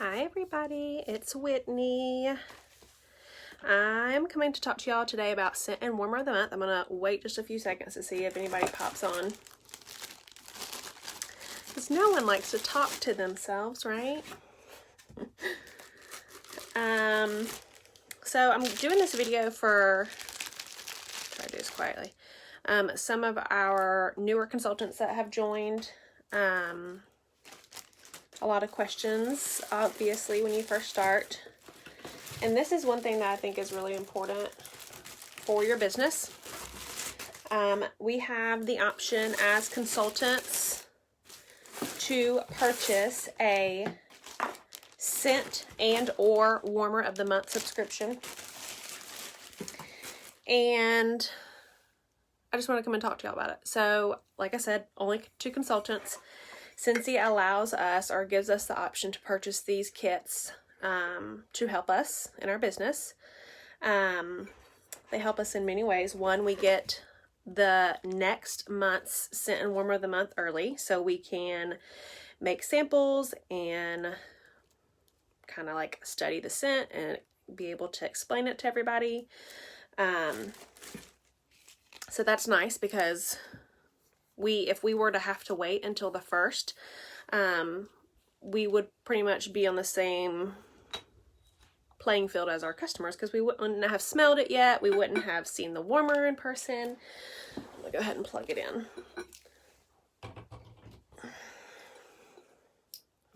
Hi everybody, it's Whitney. I'm coming to talk to y'all today about Scent and Warmer of the Month. I'm going to wait just a few seconds to see if anybody pops on. Because no one likes to talk to themselves, right? So I'm doing this video for, try to do this quietly, some of our newer consultants that have joined. A lot of questions, obviously, when you first start. And this is one thing that I think is really important for your business. We have the option as consultants to purchase a Scent and or Warmer of the Month subscription. And I just want to come and talk to y'all about it. So, like I said, only to consultants. Scentsy allows us or gives us the option to purchase these kits to help us in our business. They help us in many ways. One, we get the next month's Scent and Warmer of the Month early, so we can make samples and kind of like study the scent and be able to explain it to everybody. So that's nice because if we were to have to wait until the 1st, we would pretty much be on the same playing field as our customers because we wouldn't have smelled it yet. We wouldn't have seen the warmer in person. I'm gonna go ahead and plug it in.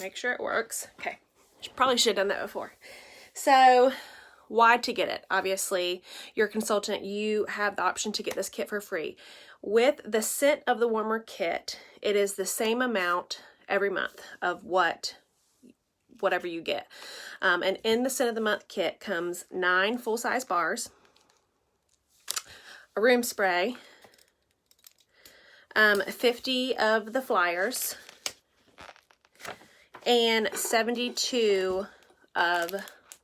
Make sure it works. Okay, probably should have done that before. So why to get it? Obviously, you're a consultant, you have the option to get this kit for free. With the Scent of the Warmer kit, it is the same amount every month of whatever you get. And in the Scent of the Month kit comes 9 full-size bars, a room spray, 50 of the flyers, and 72 of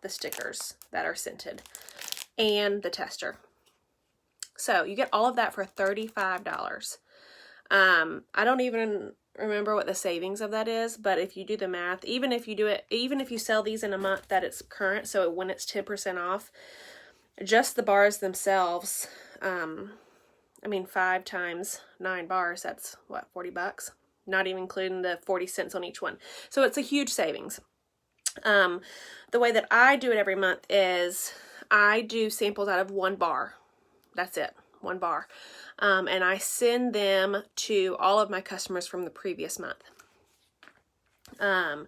the stickers that are scented, and the tester. So you get all of that for $35. I don't even remember what the savings of that is, but if you do the math, even if you sell these in a month that it's current, so when it's 10% off, just the bars themselves, I mean 5 times 9 bars, that's what, 40 bucks? Not even including the 40 cents on each one. So it's a huge savings. The way that I do it every month is I do samples out of 1 bar. That's it, 1 bar. And I send them to all of my customers from the previous month. I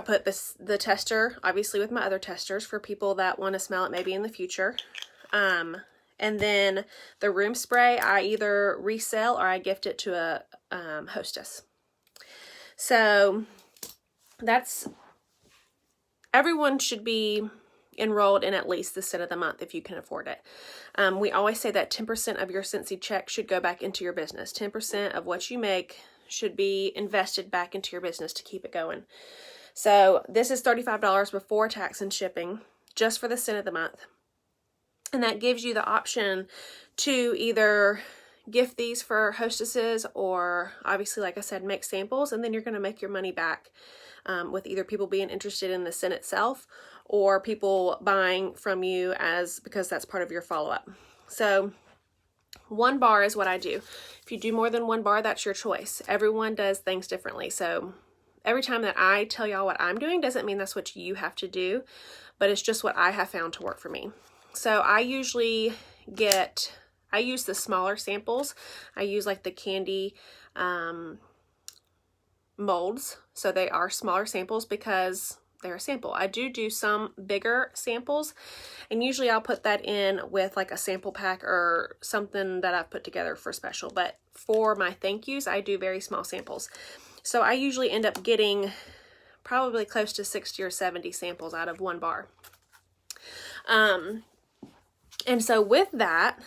put the tester, obviously, with my other testers for people that want to smell it maybe in the future. And then the room spray, I either resell or I gift it to a hostess. So everyone should be enrolled in at least the Scent of the Month if you can afford it. We always say that 10% of your Scentsy check should go back into your business. 10% of what you make should be invested back into your business to keep it going. So this is $35 before tax and shipping just for the Scent of the Month. And that gives you the option to either gift these for hostesses or, obviously, like I said, make samples, and then you're going to make your money back with either people being interested in the scent itself or people buying from you because that's part of your follow-up. So 1 bar is what I do. If you do more than 1 bar, that's your choice. Everyone does things differently. So every time that I tell y'all what I'm doing doesn't mean that's what you have to do, but it's just what I have found to work for me. So I usually I use the smaller samples. I use like the candy molds. So they are smaller samples because they're a sample. I do some bigger samples, and usually I'll put that in with like a sample pack or something that I've put together for special. But for my thank yous, I do very small samples. So I usually end up getting probably close to 60 or 70 samples out of 1 bar. And so with that,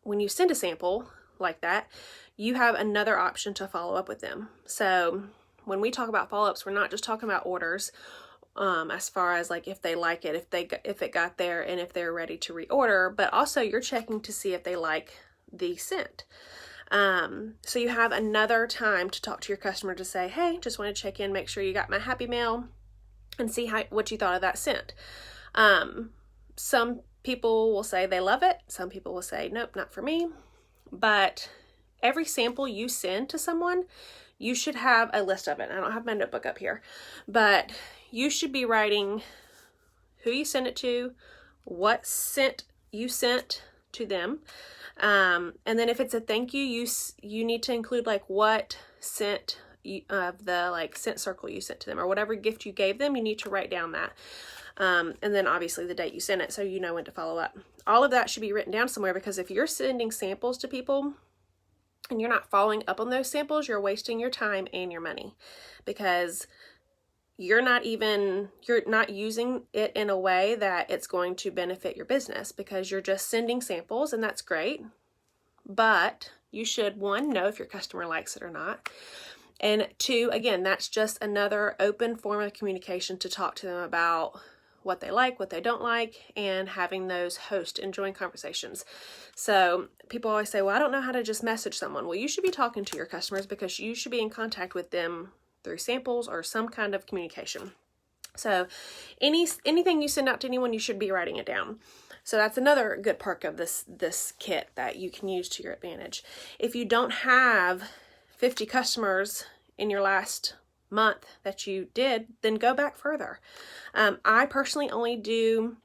when you send a sample like that, you have another option to follow up with them. So when we talk about follow-ups, we're not just talking about orders, as far as like if they like it, if it got there, and if they're ready to reorder, but also you're checking to see if they like the scent. So you have another time to talk to your customer to say, hey, just want to check in, make sure you got my happy mail. and see what you thought of that scent. Some people will say they love it. Some people will say, nope, not for me. But every sample you send to someone, you should have a list of it. I don't have my notebook up here, but you should be writing who you sent it to, what scent you sent to them. And then if it's a thank you, you need to include like what scent of the like scent circle you sent to them, or whatever gift you gave them, you need to write down that. And then obviously the date you sent it, so you know when to follow up. All of that should be written down somewhere, because if you're sending samples to people and you're not following up on those samples, you're wasting your time and your money, because you're not using it in a way that it's going to benefit your business, because you're just sending samples, and that's great. But you should, one, know if your customer likes it or not. And two, again, that's just another open form of communication to talk to them about what they like, what they don't like, and having those host and join conversations. So people always say, well, I don't know how to just message someone. Well, you should be talking to your customers, because you should be in contact with them through samples or some kind of communication. So anything you send out to anyone, you should be writing it down. So that's another good perk of this kit that you can use to your advantage. If you don't have 50 customers in your last month that you did, then go back further. I personally only do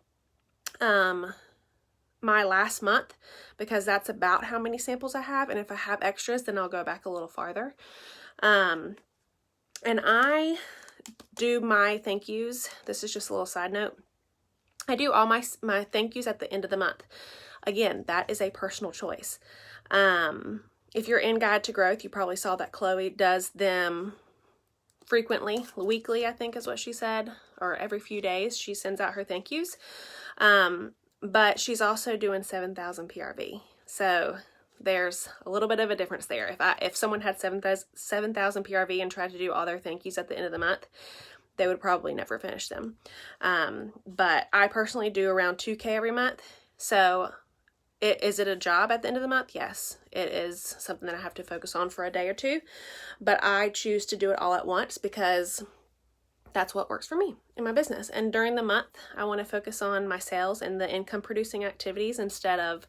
my last month, because that's about how many samples I have. And if I have extras, then I'll go back a little farther. And I do my thank yous. This is just a little side note. I do all my thank yous at the end of the month. Again, that is a personal choice. If you're in Guide to Growth, you probably saw that Chloe does them frequently, weekly, I think is what she said, or every few days she sends out her thank yous. But she's also doing 7,000 PRV. So there's a little bit of a difference there. If someone had 7,000 PRV and tried to do all their thank yous at the end of the month, they would probably never finish them. But I personally do around 2K every month. So is it a job at the end of the month? Yes, it is something that I have to focus on for a day or two, but I choose to do it all at once, because that's what works for me in my business. And during the month, I want to focus on my sales and the income producing activities, instead of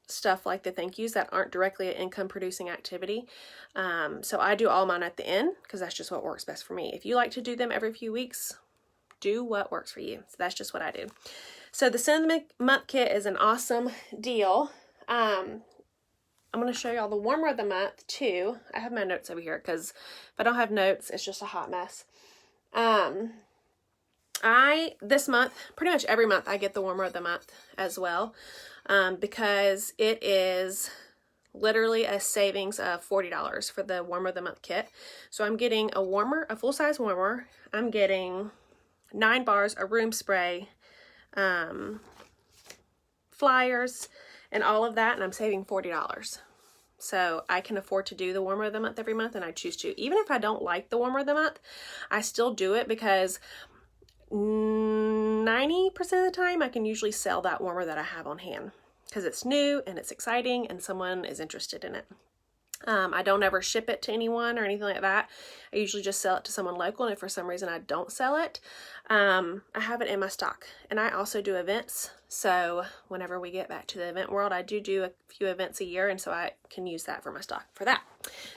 stuff like the thank yous that aren't directly an income producing activity. So I do all mine at the end, because that's just what works best for me. If you like to do them every few weeks, do what works for you. So that's just what I do. So the Scent of the Month kit is an awesome deal. I'm going to show you all the warmer of the month too. I have my notes over here, because if I don't have notes, it's just a hot mess. This month, pretty much every month, I get the warmer of the month as well, because it is literally a savings of $40 for the warmer of the month kit. So I'm getting a warmer, a full-size warmer. I'm getting 9 bars, a room spray, flyers, and all of that, and I'm saving $40. So I can afford to do the warmer of the month every month, and I choose to. Even if I don't like the warmer of the month, I still do it, because 90% of the time I can usually sell that warmer that I have on hand, because it's new and it's exciting and someone is interested in it. I don't ever ship it to anyone or anything like that. I usually just sell it to someone local, and if for some reason I don't sell it, I have it in my stock. And I also do events, so whenever we get back to the event world, I do a few events a year, and so I can use that for my stock for that.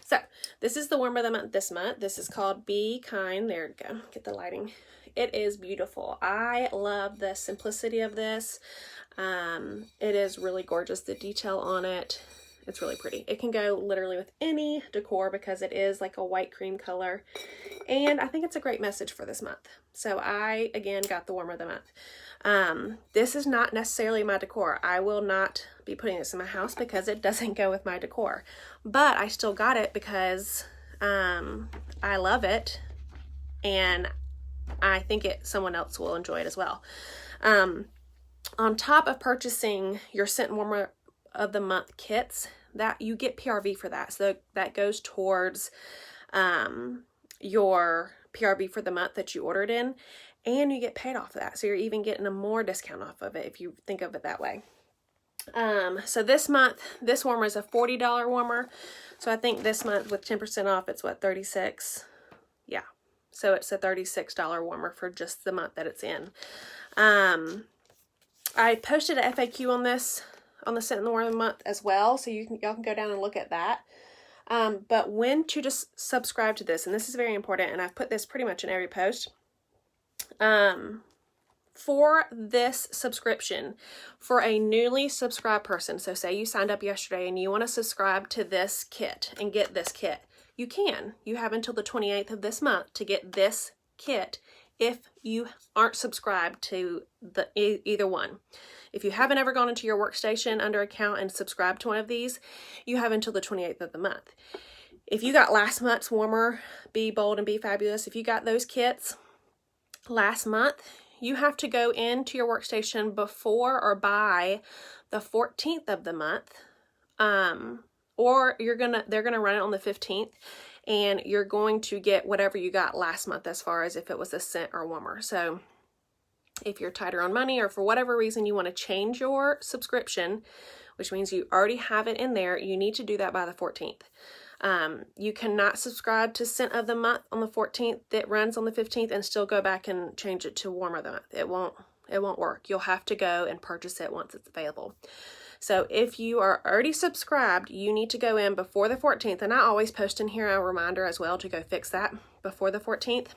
So this is the warmer of the month this month. This is called Be Kind. There we go. Get the lighting. It is beautiful. I love the simplicity of this. It is really gorgeous. The detail on it, it's really pretty. It can go literally with any decor, because it is like a white cream color, and I think it's a great message for this month. So I, again, got the warmer of the month. This is not necessarily my decor. I will not be putting this in my house, because it doesn't go with my decor, but I still got it because I love it, and I think someone else will enjoy it as well. On top of purchasing your Scent Warmer of the Month kits, that you get PRV for that. So that goes towards your PRV for the month that you ordered in, and you get paid off of that. So you're even getting a more discount off of it if you think of it that way. So this month, this warmer is a $40 warmer. So I think this month with 10% off, it's what, $36? Yeah. So it's a $36 warmer for just the month that it's in. I posted a FAQ on this, on the Scent and Warm of the Month as well, so y'all can go down and look at that. But when to just subscribe to this, and this is very important, and I've put this pretty much in every post. For this subscription, for a newly subscribed person, so say you signed up yesterday and you want to subscribe to this kit and get this kit, you can. You have until the 28th of this month to get this kit if you aren't subscribed to either one. If you haven't ever gone into your workstation under account and subscribed to one of these, you have until the 28th of the month. If you got last month's Warmer, Be Bold, and Be Fabulous, if you got those kits last month, you have to go into your workstation before or by the 14th of the month, or they're gonna run it on the 15th, and you're going to get whatever you got last month as far as if it was a scent or warmer. So if you're tighter on money or for whatever reason you want to change your subscription, which means you already have it in there, you need to do that by the 14th. You cannot subscribe to Scent of the Month on the 14th that runs on the 15th and still go back and change it to Warmer of the Month. It won't work. You'll have to go and purchase it once it's available. So if you are already subscribed, you need to go in before the 14th, and I always post in here a reminder as well to go fix that before the 14th.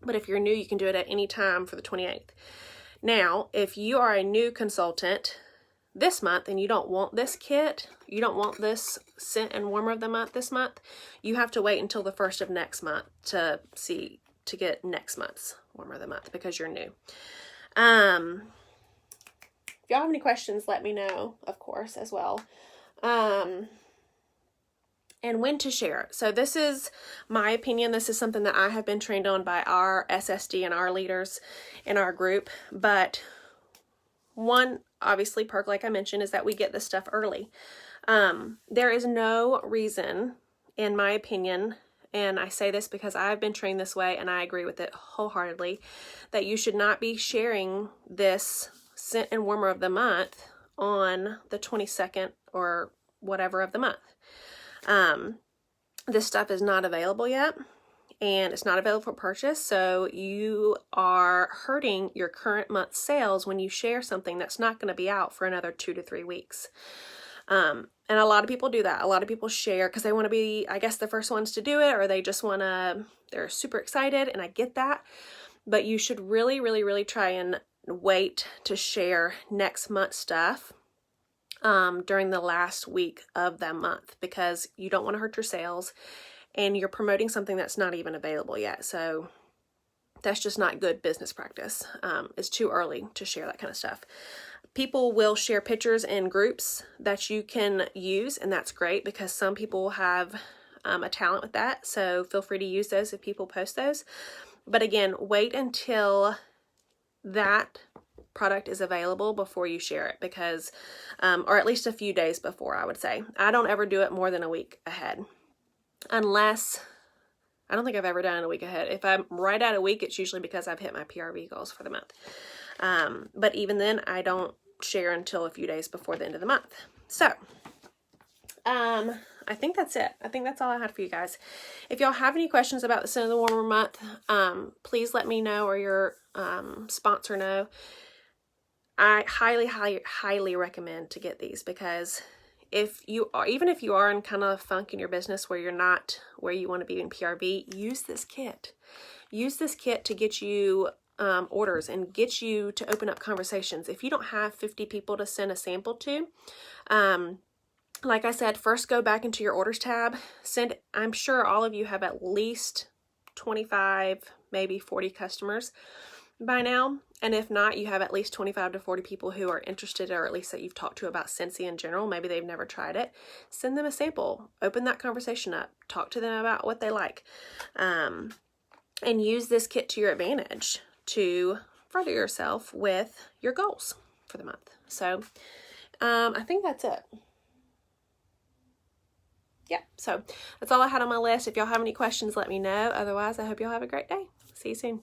But if you're new, you can do it at any time for the 28th. Now, if you are a new consultant this month and you don't want this kit, you don't want this Scent and Warmer of the Month this month, you have to wait until the 1st of next month to get next month's Warmer of the Month because you're new. If y'all have any questions, let me know, of course, as well. And when to share. So this is my opinion. This is something that I have been trained on by our SSD and our leaders in our group. But one, obviously, perk, like I mentioned, is that we get this stuff early. There is no reason, in my opinion, and I say this because I've been trained this way and I agree with it wholeheartedly, that you should not be sharing this Scent and Warmer of the Month on the 22nd or whatever of the month. This stuff is not available yet, and it's not available for purchase, so you are hurting your current month's sales when you share something that's not going to be out for another 2 to 3 weeks. And a lot of people do that. A lot of people share because they want to be, I guess, the first ones to do it, or they just want to, they're super excited, and I get that. But you should really, really, really try and wait to share next month's stuff during the last week of that month, because you don't want to hurt your sales and you're promoting something that's not even available yet. So that's just not good business practice. It's too early to share that kind of stuff. People will share pictures in groups that you can use, and that's great because some people have a talent with that. So feel free to use those if people post those. But again, wait until that product is available before you share it, because or at least a few days before, I would say. I don't ever do it more than a week ahead, unless, I don't think I've ever done it a week ahead. If I'm right at a week, it's usually because I've hit my PRV goals for the month. But even then, I don't share until a few days before the end of the month. So I think that's it. I think that's all I had for you guys. If y'all have any questions about the Scent of the Warmer month, please let me know, or your sponsor know. I highly, highly, highly recommend to get these, because if you are, even if you are in kind of a funk in your business where you're not where you want to be in PRV, use this kit. Use this kit to get you orders and get you to open up conversations. If you don't have 50 people to send a sample to, like I said, first go back into your orders tab. I'm sure all of you have at least 25, maybe 40 customers by now. And if not, you have at least 25 to 40 people who are interested, or at least that you've talked to about Scentsy in general. Maybe they've never tried it. Send them a sample. Open that conversation up. Talk to them about what they like. And use this kit to your advantage to further yourself with your goals for the month. So I think that's it. Yeah, so that's all I had on my list. If y'all have any questions, let me know. Otherwise, I hope y'all have a great day. See you soon.